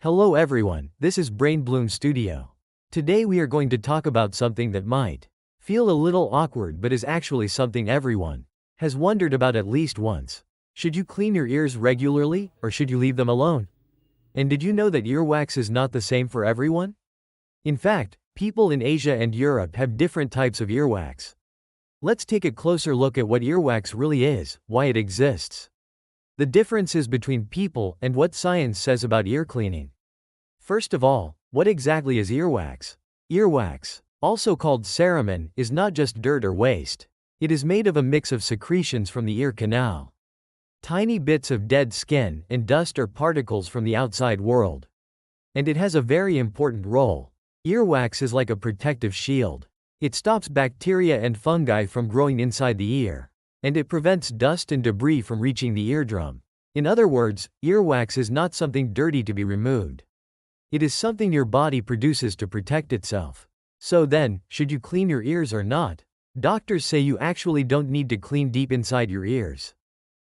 Hello everyone, this is Brain Bloom Studio. Today we are going to talk about something that might feel a little awkward but is actually something everyone has wondered about at least once. Should you clean your ears regularly, or should you leave them alone? And did you know that earwax is not the same for everyone? In fact, people in Asia and Europe have different types of earwax. Let's take a closer look at what earwax really is, why it exists, the differences between people, and what science says about ear cleaning. First of all, what exactly is earwax? Earwax, also called cerumen, is not just dirt or waste. It is made of a mix of secretions from the ear canal, tiny bits of dead skin, and dust or particles from the outside world. And it has a very important role. Earwax is like a protective shield. It stops bacteria and fungi from growing inside the ear, and it prevents dust and debris from reaching the eardrum. In other words, earwax is not something dirty to be removed. It is something your body produces to protect itself. So then, should you clean your ears or not? Doctors say you actually don't need to clean deep inside your ears.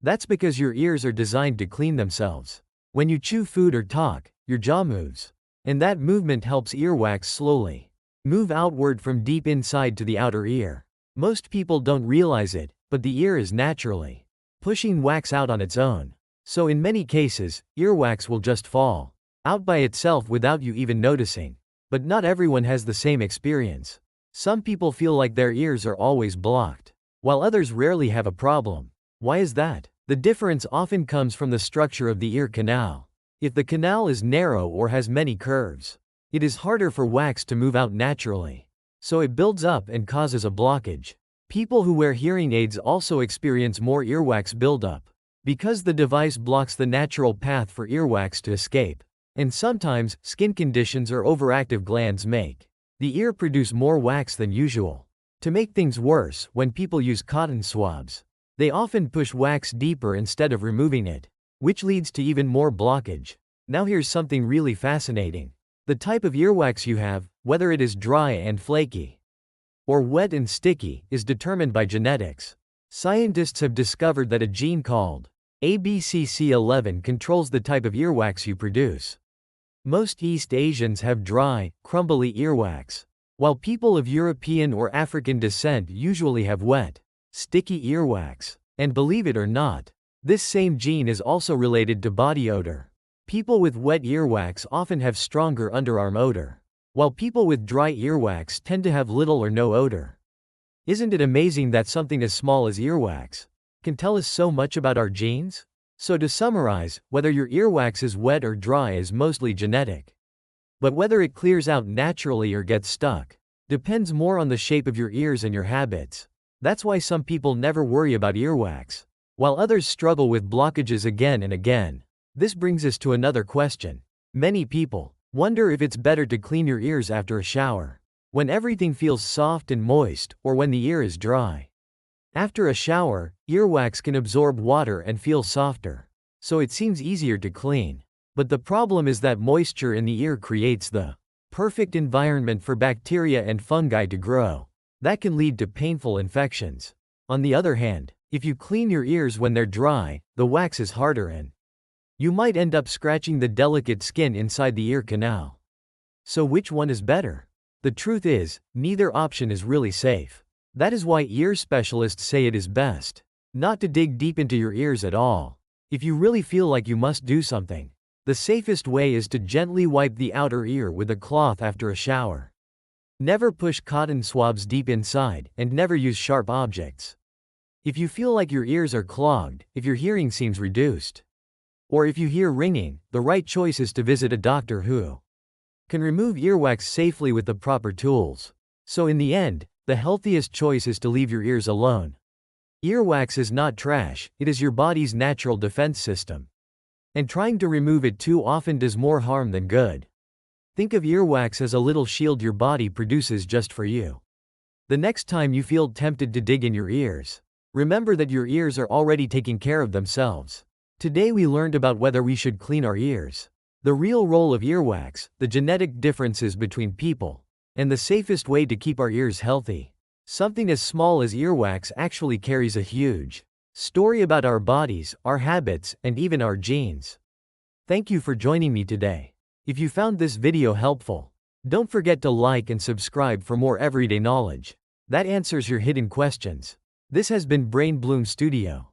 That's because your ears are designed to clean themselves. When you chew food or talk, your jaw moves. And that movement helps earwax slowly move outward from deep inside to the outer ear. Most people don't realize it, but the ear is naturally pushing wax out on its own. So in many cases, earwax will just fall out by itself without you even noticing. But not everyone has the same experience. Some people feel like their ears are always blocked, while others rarely have a problem. Why is that? The difference often comes from the structure of the ear canal. If the canal is narrow or has many curves, it is harder for wax to move out naturally. So it builds up and causes a blockage. People who wear hearing aids also experience more earwax buildup, because the device blocks the natural path for earwax to escape. And sometimes, skin conditions or overactive glands make the ear produce more wax than usual. To make things worse, when people use cotton swabs, they often push wax deeper instead of removing it, which leads to even more blockage. Now here's something really fascinating. The type of earwax you have, whether it is dry and flaky or wet and sticky, is determined by genetics. Scientists have discovered that a gene called ABCC11 controls the type of earwax you produce. Most East Asians have dry, crumbly earwax, while people of European or African descent usually have wet, sticky earwax. And believe it or not, this same gene is also related to body odor. People with wet earwax often have stronger underarm odor, while people with dry earwax tend to have little or no odor. Isn't it amazing that something as small as earwax can tell us so much about our genes? So to summarize, whether your earwax is wet or dry is mostly genetic. But whether it clears out naturally or gets stuck depends more on the shape of your ears and your habits. That's why some people never worry about earwax, while others struggle with blockages again and again. This brings us to another question. Many people wonder if it's better to clean your ears after a shower, when everything feels soft and moist, or when the ear is dry. After a shower, earwax can absorb water and feel softer, so it seems easier to clean. But the problem is that moisture in the ear creates the perfect environment for bacteria and fungi to grow. That can lead to painful infections. On the other hand, if you clean your ears when they're dry, the wax is harder and you might end up scratching the delicate skin inside the ear canal. So which one is better? The truth is, neither option is really safe. That is why ear specialists say it is best not to dig deep into your ears at all. If you really feel like you must do something, the safest way is to gently wipe the outer ear with a cloth after a shower. Never push cotton swabs deep inside, and never use sharp objects. If you feel like your ears are clogged, if your hearing seems reduced, or if you hear ringing, the right choice is to visit a doctor who can remove earwax safely with the proper tools. So in the end, the healthiest choice is to leave your ears alone. Earwax is not trash, it is your body's natural defense system. And trying to remove it too often does more harm than good. Think of earwax as a little shield your body produces just for you. The next time you feel tempted to dig in your ears, remember that your ears are already taking care of themselves. Today we learned about whether we should clean our ears, the real role of earwax, the genetic differences between people, and the safest way to keep our ears healthy. Something as small as earwax actually carries a huge story about our bodies, our habits, and even our genes. Thank you for joining me today. If you found this video helpful, don't forget to like and subscribe for more everyday knowledge that answers your hidden questions. This has been Brain Bloom Studio.